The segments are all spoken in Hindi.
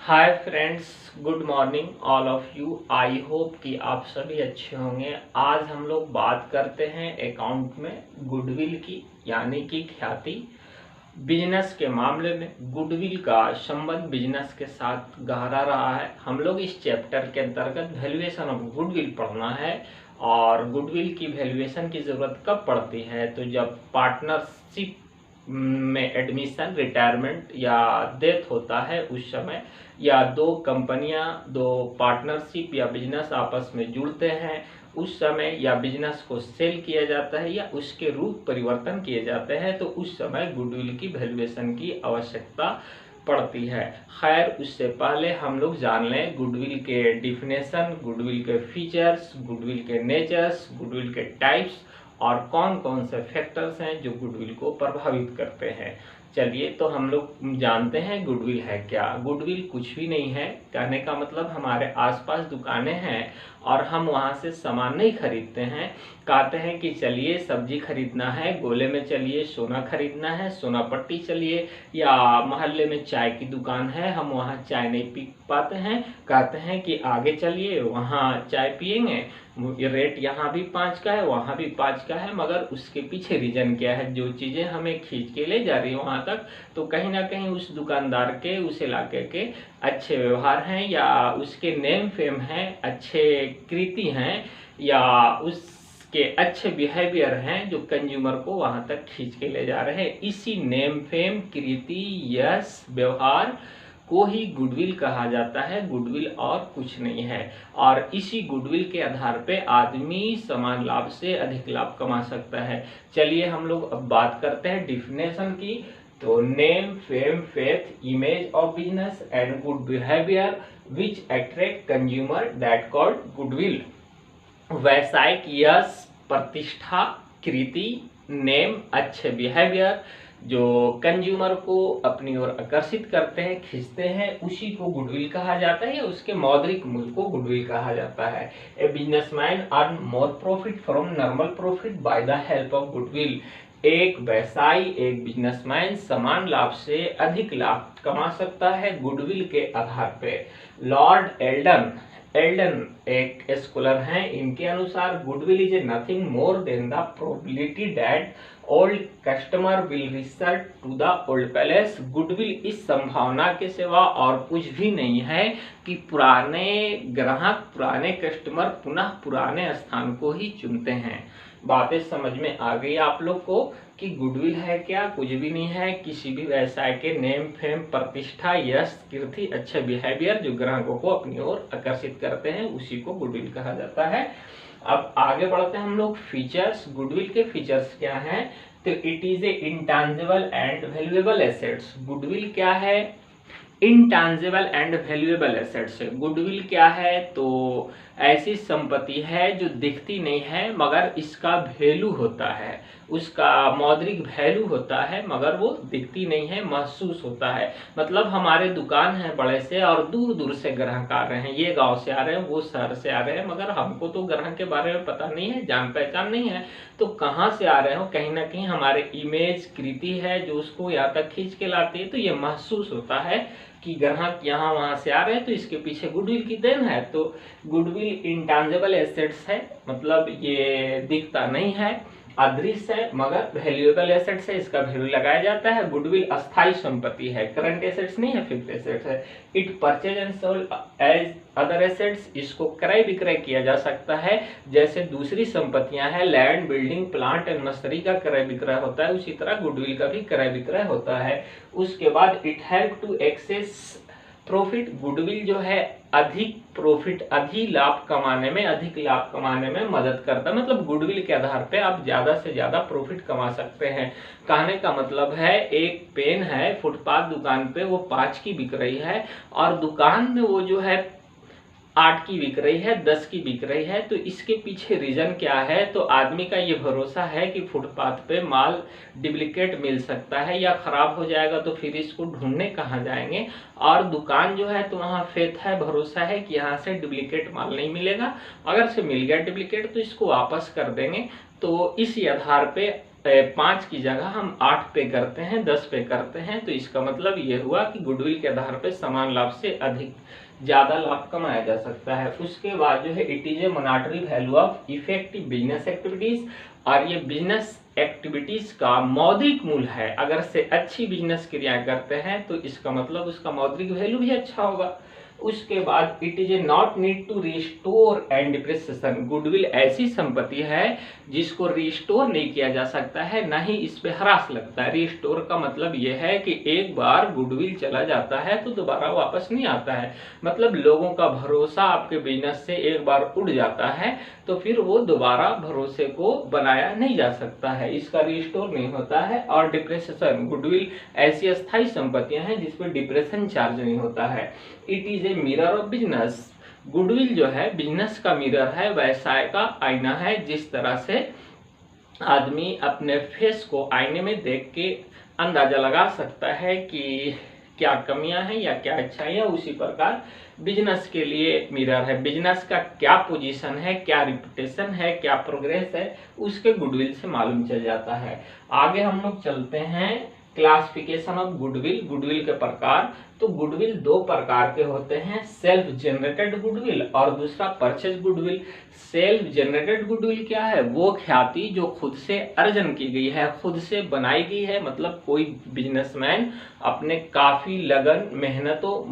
Hi friends, good morning all of you. I hope कि आप सभी अच्छे होंगे। आज हम लोग बात करते हैं अकाउंट में गुडविल की, यानी कि ख्याति। बिजनेस के मामले में गुडविल का संबंध बिजनेस के साथ गहरा रहा है। हम लोग इस चैप्टर के अंतर्गत वैल्यूएशन ऑफ गुडविल पढ़ना है। और गुडविल की वैल्यूएशन की ज़रूरत कब पड़ती है? तो जब पार्टनरशिप में एडमिशन, रिटायरमेंट या डेथ होता है उस समय, या दो कंपनियां, दो पार्टनरशिप या बिजनेस आपस में जुड़ते हैं उस समय, या बिजनेस को सेल किया जाता है या उसके रूप परिवर्तन किए जाते हैं, तो उस समय गुडविल की वैल्यूएशन की आवश्यकता पड़ती है। खैर, उससे पहले हम लोग जान लें गुडविल के डिफिनेशन, गुडविल के फीचर्स, गुडविल के नेचर्स, गुडविल के टाइप्स और कौन कौन से फैक्टर्स हैं जो गुडविल को प्रभावित करते हैं। चलिए, तो हम लोग जानते हैं गुडविल है क्या। गुडविल कुछ भी नहीं है। कहने का मतलब हमारे आसपास दुकानें हैं और हम वहां से सामान नहीं खरीदते हैं। कहते हैं कि चलिए सब्जी खरीदना है, गोले में चलिए सोना खरीदना है, सोना पट्टी चलिए, या मोहल्ले में चाय की दुकान है, हम वहाँ चाय नहीं पी पाते हैं, कहते हैं कि आगे चलिए वहाँ चाय पियेंगे, ये रेट यहाँ भी 5 का है वहाँ भी 5 का है। मगर उसके पीछे रीजन क्या है? जो चीज़ें हमें खींच के ले जा रही है वहाँ तक, तो कहीं ना कहीं उस दुकानदार के, उस इलाके के अच्छे व्यवहार हैं, या उसके नेम फेम हैं, अच्छे कृति हैं, या उसके अच्छे बिहेवियर हैं जो कंज्यूमर को वहाँ तक खींच के ले जा रहे हैं। इसी नेम फेम, कृति, यश, व्यवहार को ही गुडविल कहा जाता है। गुडविल और कुछ नहीं है। और इसी गुडविल के आधार पे आदमी समान लाभ से अधिक लाभ कमा सकता है। चलिए हम लोग अब बात करते हैं डिफिनेशन की। तो name, fame, faith, image of business and good behaviour which attract consumer, that called goodwill. व्यवसायिक यश, प्रतिष्ठा, कृति, नेम, अच्छे बिहेवियर जो कंज्यूमर को अपनी ओर आकर्षित करते हैं, खींचते हैं, उसी को गुडविल कहा जाता है, या उसके मौद्रिक मूल्य को गुडविल कहा जाता है। A businessman earn more profit from normal profit by the help of goodwill. एक व्यवसायी, एक बिजनेसमैन समान लाभ से अधिक लाभ कमा सकता है गुडविल के आधार पे। लॉर्ड एल्डन एक स्कॉलर हैं, इनके अनुसार goodwill is nothing more than the probability that old customer will resort to the old palace. Goodwill इस संभावना के सिवा और कुछ भी नहीं है कि पुराने ग्राहक, पुराने कस्टमर पुनः पुराने स्थान को ही चुनते हैं। बातें समझ में आ गई आप लोग को कि गुडविल है क्या? कुछ भी नहीं है। किसी भी व्यवसाय के नेम, फेम, प्रतिष्ठा, यश, कीर्ति, अच्छे बिहेवियर जो ग्राहकों को अपनी ओर आकर्षित करते हैं, उसी को गुडविल कहा जाता है। अब आगे बढ़ते हैं हम लोग। फीचर्स, गुडविल के फीचर्स क्या हैं? तो it is A intangible and valuable assets. Goodwill क्या है? इंटेंजिबल एंड वैल्यूएबल एसेट्स है। गुडविल क्या है? तो ऐसी संपत्ति है जो दिखती नहीं है मगर इसका वैल्यू होता है, उसका मौद्रिक वैल्यू होता है, मगर वो दिखती नहीं है, महसूस होता है। मतलब हमारे दुकान है बड़े से और दूर दूर से ग्राहक आ रहे हैं, ये गांव से आ रहे हैं, वो शहर से आ रहे हैं, मगर हमको तो ग्राहक के बारे में पता नहीं है, जान पहचान नहीं है। तो कहाँ से आ रहे हो? कहीं ना कहीं हमारे इमेज, कृति है जो उसको यहाँ तक खींच के लाती है। तो ये महसूस होता है कि ग्राहक यहाँ वहां से आ रहे हैं, तो इसके पीछे गुडविल की देन है। तो गुडविल इंटेंजिबल एसेट्स है, मतलब ये दिखता नहीं है, अदृश्य है, मगर वैल्यूएबल एसेट्स है, इसका वैल्यू लगाया जाता है। गुडविल अस्थायी संपत्ति है, करंट एसेट्स नहीं है, फिक्स्ड एसेट्स है। It purchase and sold as other assets, इसको क्रय विक्रय किया जा सकता है जैसे दूसरी संपत्तियां हैं, land, building, plant and machinery का क्रय विक्रय होता है, उसी तरह गुडविल का भी क्रय विक्रय होता है। उसके बाद it help to excess profit. Goodwill जो है अधिक प्रॉफिट, अधिक लाभ कमाने में मदद करता है। मतलब गुडविल के आधार पे आप ज्यादा से ज्यादा प्रॉफिट कमा सकते हैं। कहने का मतलब है, एक पेन है फुटपाथ दुकान पे, वो 5 की बिक रही है, और दुकान में वो जो है 8 की बिक रही है, 10 की बिक रही है। तो इसके पीछे रीजन क्या है? तो आदमी का ये भरोसा है कि फुटपाथ पे माल डुप्लीकेट मिल सकता है, या खराब हो जाएगा तो फिर इसको ढूंढने कहाँ जाएंगे। और दुकान जो है तो वहाँ फेथ है, भरोसा है कि यहाँ से डुप्लीकेट माल नहीं मिलेगा, अगर से मिल गया डुप्लीकेट तो इसको वापस कर देंगे। तो इसी आधार पे 5 की जगह हम 8 पे करते हैं, 10 पे करते हैं, तो इसका मतलब ये हुआ कि गुडविल के आधार पे समान लाभ से अधिक ज़्यादा लाभ कमाया जा सकता है। उसके बाद जो है it is A monetary value of effective business activities, और ये बिजनेस एक्टिविटीज का मौद्रिक मूल्य है। अगर से अच्छी बिजनेस क्रिया करते हैं तो इसका मतलब उसका मौद्रिक वैल्यू भी अच्छा होगा। उसके बाद it is a not need to restore and depreciation, goodwill ऐसी संपत्ति है जिसको रिस्टोर नहीं किया जा सकता है, ना ही इस पे ह्रास लगता है। रिस्टोर का मतलब यह है कि एक बार गुडविल चला जाता है तो दोबारा वापस नहीं आता है। मतलब लोगों का भरोसा आपके बिजनेस से एक बार उड़ जाता है तो फिर वो दोबारा भरोसे को बनाया नहीं जा सकता है, इसका रिस्टोर नहीं होता है। और डिप्रेशन, गुडविल ऐसी अस्थायी संपत्तियां हैं जिसपे डिप्रेशन चार्ज नहीं होता है। It is a mirror of business, goodwill जो है बिजनेस का मिरर है, व्यवसाय का आईना है। जिस तरह से आदमी अपने फेस को आईने में देख के अंदाजा लगा सकता है कि क्या कमियां हैं या क्या अच्छाइयां, उसी प्रकार बिजनेस के लिए मिरर है। बिजनेस का क्या पोजीशन है, क्या रिपुटेशन है, क्या प्रोग्रेस है, उसके गुडविल से मालूम चल जाता है। आगे हम लोग चलते हैं क्लासिफिकेशन ऑफ गुडविल, गुडविल के प्रकार। तो गुडविल दो प्रकार के होते हैं, सेल्फ जनरेटेड गुडविल और दूसरा purchase goodwill. Self generated goodwill क्या है? वो ख्याति जो खुद से अर्जन की गई है, खुद से बनाई गई है। मतलब कोई बिजनेसमैन अपने काफी लगन, मेहनतों,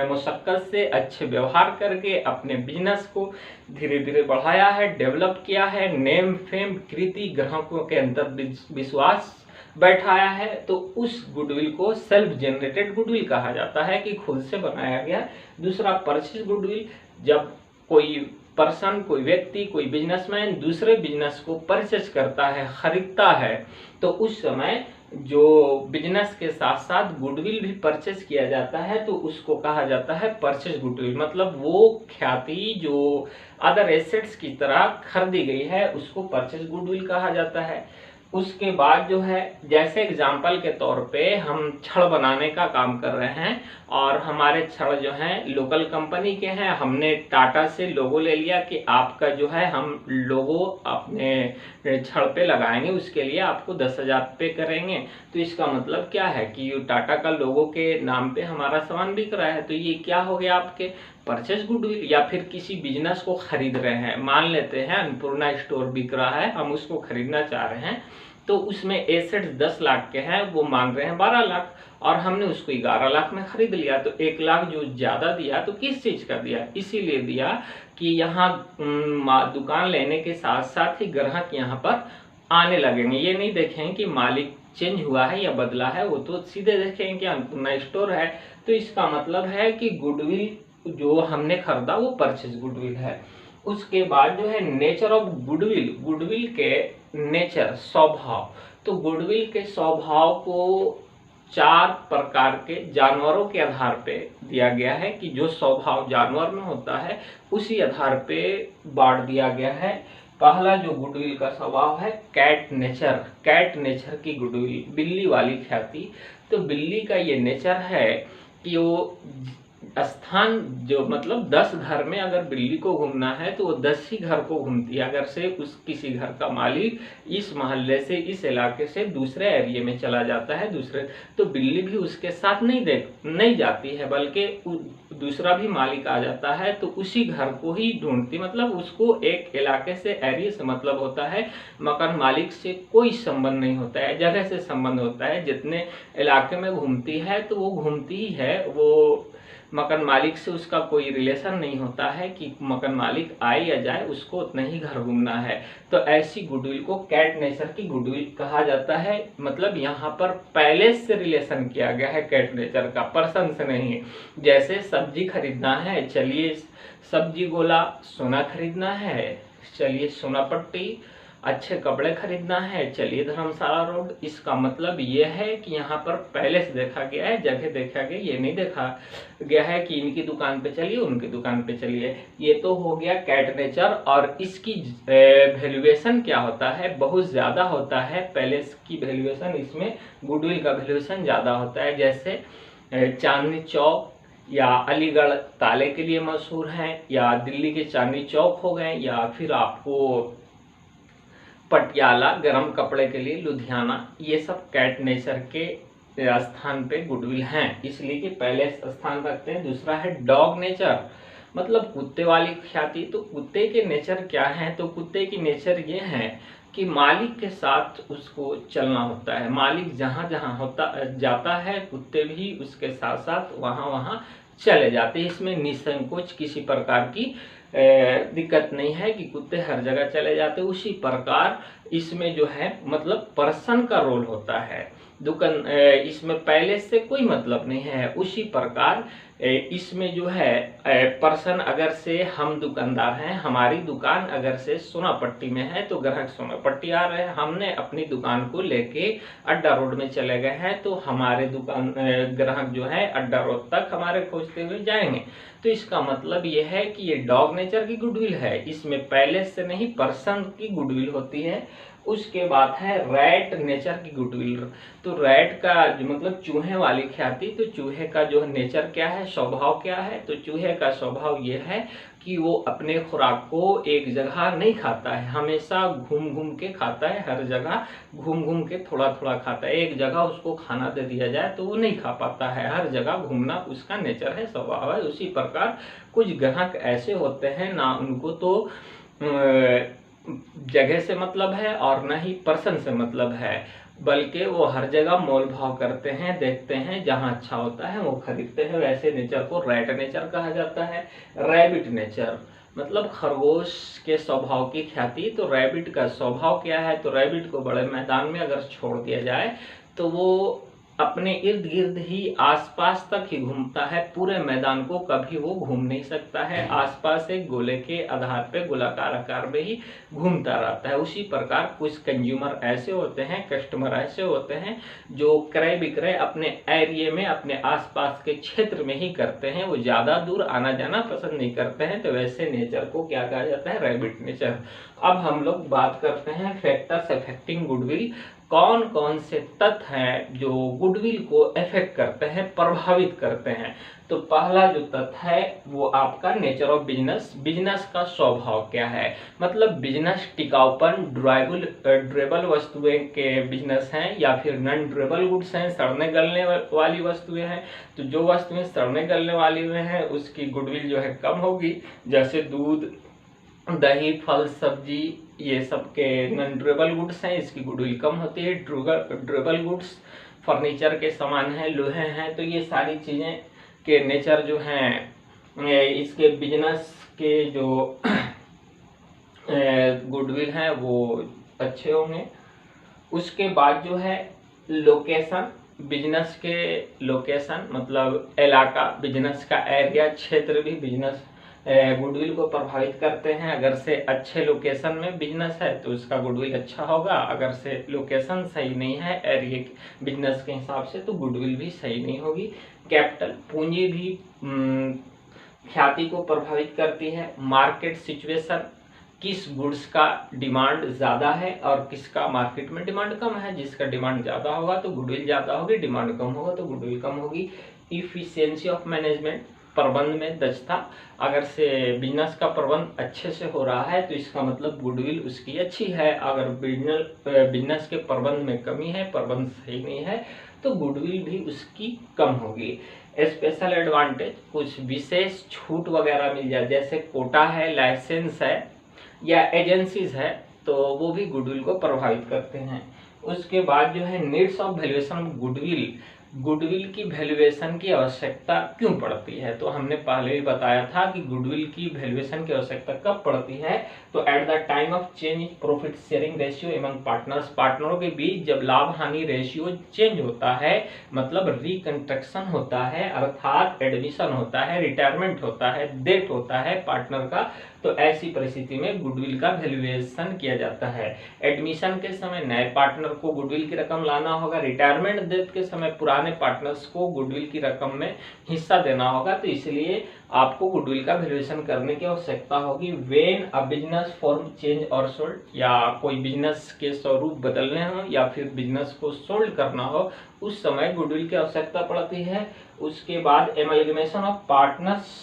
मुशक्कत से अच्छे व्यवहार करके अपने बिजनेस को धीरे धीरे बढ़ाया है, डेवलप किया है, नेम फेम कीर्ति, ग्राहकों के अंदर विश्वास बैठाया है, तो उस गुडविल को सेल्फ जनरेटेड गुडविल कहा जाता है कि खुद से बनाया गया। दूसरा परचेज गुडविल, जब कोई पर्सन, कोई व्यक्ति, कोई बिजनेसमैन दूसरे बिजनेस को परचेज करता है, खरीदता है, तो उस समय जो बिजनेस के साथ साथ गुडविल भी परचेज किया जाता है तो उसको कहा जाता है परचेज गुडविल। मतलब वो ख्याति जो अदर एसेट्स की तरह खरीदी गई है उसको परचेज गुडविल कहा जाता है। उसके बाद जो है, जैसे एग्जाम्पल के तौर पे हम छड़ बनाने का काम कर रहे हैं और हमारे छड़ जो हैं लोकल कंपनी के हैं, हमने टाटा से लोगो ले लिया कि आपका जो है हम लोगो अपने छड़ पे लगाएंगे, उसके लिए आपको 10,000 पे करेंगे। तो इसका मतलब क्या है कि टाटा का लोगो के नाम पे हमारा सामान बिक रहा है, तो ये क्या हो गया आपके परचेज गुडविल। या फिर किसी बिजनेस को खरीद रहे हैं, मान लेते हैं अन्नपूर्णा स्टोर बिक रहा है, हम उसको खरीदना चाह रहे हैं, तो उसमें एसेट्स 10 लाख के हैं, वो मांग रहे हैं 12 लाख और हमने उसको 11 लाख में खरीद लिया, तो 1 लाख जो ज्यादा दिया तो किस चीज का दिया? इसीलिए दिया कि यहाँ दुकान लेने के साथ साथ ही ग्राहक यहाँ पर आने लगेंगे। ये नहीं देखेंगे कि मालिक चेंज हुआ है या बदला है, वो तो सीधे देखेंगे कि अन्नपूर्णा स्टोर है। तो इसका मतलब है कि गुडविल जो हमने खरीदा वो परचेज गुडविल है। उसके बाद जो है नेचर ऑफ गुडविल, गुडविल के नेचर, स्वभाव। तो गुडविल के स्वभाव को 4 प्रकार के जानवरों के आधार पे दिया गया है कि जो स्वभाव जानवर में होता है उसी आधार पे बांट दिया गया है। पहला जो गुडविल का स्वभाव है कैट नेचर, कैट नेचर की गुडविल, बिल्ली वाली ख्याति। तो बिल्ली का ये नेचर है कि वो स्थान जो मतलब 10 घर में अगर बिल्ली को घूमना है तो वो 10 ही घर को घूमती है। अगर से उस किसी घर का मालिक इस मोहल्ले से, इस इलाके से दूसरे एरिया में चला जाता है दूसरे, तो बिल्ली भी उसके साथ नहीं जाती है, बल्कि दूसरा भी मालिक आ जाता है तो उसी घर को ही ढूंढती। मतलब उसको एक इलाके से, एरिया से मतलब होता है, मकान मालिक से कोई संबंध नहीं होता है, जगह से संबंध होता है। जितने इलाके में घूमती है तो वो घूमती ही है, वो मकान मालिक से उसका कोई रिलेशन नहीं होता है कि मकान मालिक आए या जाए उसको उतना ही घर घूमना है। तो ऐसी गुडविल को कैट नेचर की गुडविल कहा जाता है। मतलब यहाँ पर पहले से रिलेशन किया गया है कैट नेचर का, पर्सन से नहीं। जैसे सब्जी खरीदना है, चलिए सब्जी गोला, सोना खरीदना है, चलिए सोना पट्टी, अच्छे कपड़े खरीदना है, चलिए धर्मशाला रोड। इसका मतलब ये है कि यहाँ पर पहले से देखा गया है, जगह देखा गया, ये नहीं देखा गया है कि इनकी दुकान पे चलिए उनकी दुकान पे चलिए। ये तो हो गया कैट नेचर। और इसकी वैल्यूएशन क्या होता है? बहुत ज़्यादा होता है। पहले की वैल्यूएशन, इसमें गुडविल का वैल्यूएशन ज़्यादा होता है। जैसे चांदनी चौक या अलीगढ़ ताले के लिए मशहूर हैं, या दिल्ली के चांदनी चौक हो गए, या फिर आपको पटियाला गरम कपड़े के लिए, लुधियाना, ये सब कैट नेचर के स्थान पे गुडविल हैं, इसलिए कि पहले स्थान रखते हैं। दूसरा है डॉग नेचर, मतलब कुत्ते वाली ख्याति। तो कुत्ते के नेचर क्या है? तो कुत्ते की नेचर ये है कि मालिक के साथ उसको चलना होता है, मालिक जहाँ जहाँ होता जाता है कुत्ते भी उसके साथ साथ वहाँ वहाँ चले जाते हैं। इसमें निसंकोच किसी प्रकार की दिक्कत नहीं है कि कुत्ते हर जगह चले जाते। उसी प्रकार इसमें जो है मतलब पर्सन का रोल होता है, दुकान इसमें पहले से कोई मतलब नहीं है। उसी प्रकार इसमें जो है पर्सन, अगर से हम दुकानदार हैं, हमारी दुकान अगर से सोनापट्टी में है तो ग्राहक सोनापट्टी आ रहे हैं, हमने अपनी दुकान को लेके अड्डा रोड में चले गए हैं तो हमारे दुकान ग्राहक जो है अड्डा रोड तक हमारे खोजते हुए जाएंगे। तो इसका मतलब ये है कि ये डॉग नेचर की गुडविल है, इसमें पहले से नहीं पर्सन की गुडविल होती है। उसके बाद है रैट नेचर की गुडविल। तो रैट का जो मतलब चूहे वाली ख्याति, तो चूहे का जो नेचर क्या है, स्वभाव क्या है? तो चूहे का स्वभाव ये है कि वो अपने खुराक को एक जगह नहीं खाता है, हमेशा घूम घूम के खाता है, हर जगह घूम घूम के थोड़ा थोड़ा खाता है। एक जगह उसको खाना दे दिया जाए तो वो नहीं खा पाता है, हर जगह घूमना उसका नेचर है, स्वभाव है। उसी प्रकार कुछ ग्राहक ऐसे होते हैं ना उनको तो जगह से मतलब है और न ही पर्सन से मतलब है, बल्कि वो हर जगह मोल भाव करते हैं, देखते हैं जहां अच्छा होता है वो खरीदते हैं। वैसे नेचर को रैट नेचर कहा जाता है। रैबिट नेचर मतलब खरगोश के स्वभाव की ख्याति। तो रैबिट का स्वभाव क्या है? तो रैबिट को बड़े मैदान में अगर छोड़ दिया जाए तो वो अपने इर्द गिर्द ही आसपास तक ही घूमता है, पूरे मैदान को कभी वो घूम नहीं सकता है, आसपास एक गोले के आधार पे गोलाकार आकार में ही घूमता रहता है। उसी प्रकार कुछ कंज्यूमर ऐसे होते हैं, कस्टमर ऐसे होते हैं जो क्रय विक्रय अपने एरिया में, अपने आसपास के क्षेत्र में ही करते हैं, वो ज्यादा दूर आना जाना पसंद नहीं करते हैं। तो वैसे नेचर को क्या कहा जाता है? Rabbit nature. अब हम लोग बात करते हैं फैक्टर्स अफेक्टिंग गुडविल। कौन कौन से तथ्य हैं जो गुडविल को अफेक्ट करते हैं, प्रभावित करते हैं? तो पहला जो तथ्य है वो आपका नेचर ऑफ बिजनेस, बिजनेस का स्वभाव क्या है, मतलब बिजनेस टिकाऊपन, ड्यूरेबल वस्तुएं के बिजनेस हैं या फिर नॉन ड्यूरेबल गुड्स हैं, सड़ने गलने वाली वस्तुएं हैं। तो जो वस्तुएं सड़ने गलने वाली हुए हैं उसकी गुडविल जो है कम होगी, जैसे दूध, दही, फल, सब्जी, ये सब के नॉन ड्यूरेबल गुड्स हैं, इसकी गुडविल कम होती है। ड्यूरेबल गुड्स फर्नीचर के सामान हैं, लोहे हैं, तो ये सारी चीजें के नेचर जो हैं इसके बिजनेस के जो गुडविल हैं वो अच्छे होंगे। उसके बाद जो है लोकेशन, बिजनेस के लोकेशन मतलब इलाका, बिजनेस का एरिया, क्षेत्र भी बिजनेस गुडविल को प्रभावित करते हैं। अगर से अच्छे लोकेशन में बिजनेस है तो उसका गुडविल अच्छा होगा, अगर से लोकेशन सही नहीं है एरिया बिजनेस के हिसाब से तो गुडविल भी सही नहीं होगी। कैपिटल, पूंजी भी ख्याति को प्रभावित करती है। मार्केट सिचुएशन, किस गुड्स का डिमांड ज़्यादा है और किसका मार्केट में डिमांड कम है। जिसका डिमांड ज़्यादा होगा तो गुडविल ज़्यादा होगी, डिमांड कम होगा तो गुडविल कम होगी। इफिशियंसी ऑफ मैनेजमेंट, प्रबंध में दक्षता, अगर से बिजनेस का प्रबंध अच्छे से हो रहा है तो इसका मतलब गुडविल उसकी अच्छी है। अगर बिजनेस के प्रबंध में कमी है, प्रबंध सही नहीं है तो गुडविल भी उसकी कम होगी। स्पेशल एडवांटेज, कुछ विशेष छूट वगैरह मिल जाए, जैसे कोटा है, लाइसेंस है या एजेंसीज है, तो वो भी गुडविल को प्रभावित करते हैं। उसके बाद जो है needs of valuation of goodwill, goodwill की वैल्यूएशन की आवश्यकता क्यों पड़ती है? तो हमने पहले भी बताया था कि गुडविल की वैल्यूएशन की आवश्यकता कब पड़ती है, तो at the time of change profit sharing ratio among partners, पार्टनरों के बीच जब लाभ हानि रेशियो चेंज होता है, मतलब रिकंस्ट्रक्शन होता है, अर्थात एडमिशन होता है, रिटायरमेंट होता है, डेथ होता है पार्टनर का, तो ऐसी परिस्थिति में गुडविल का वैल्यूएशन किया जाता है। एडमिशन के समय नए पार्टनर को गुडविल की रकम लाना होगा, रिटायरमेंट डेथ के समय पुराने पार्टनर्स को गुडविल की रकम में हिस्सा देना होगा, तो इसलिए आपको गुडविल का वैल्यूएशन करने की आवश्यकता होगी। When a business form change और सोल्ड, या कोई बिजनेस के स्वरूप बदलने हो या फिर बिजनेस को सोल्ड करना हो, उस समय गुडविल की आवश्यकता पड़ती है। उसके बाद एमलगमेशन ऑफ पार्टनर्स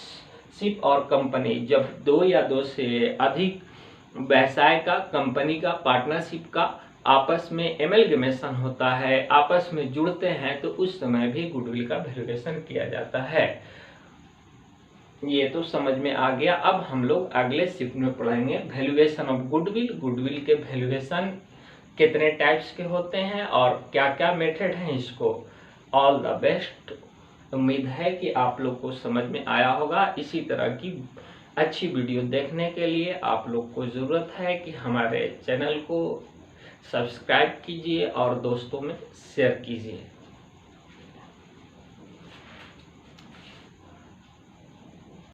शिप और कंपनी, जब दो या दो से अधिक व्यवसाय का, कंपनी का, पार्टनरशिप का आपस में एमलगमेशन होता है, आपस में जुड़ते हैं, तो उस समय भी गुडविल का वैल्यूएशन किया जाता है। ये तो समझ में आ गया। अब हम लोग अगले शिफ्ट में पढ़ेंगे वैल्यूएशन ऑफ गुडविल। गुडविल के वैल्यूएशन कितने टाइप्स के होते हैं और क्या क्या मेथड है इसको। All the best. उम्मीद है कि आप लोग को समझ में आया होगा। इसी तरह की अच्छी वीडियो देखने के लिए आप लोग को ज़रूरत है कि हमारे चैनल को सब्सक्राइब कीजिए और दोस्तों में शेयर कीजिए।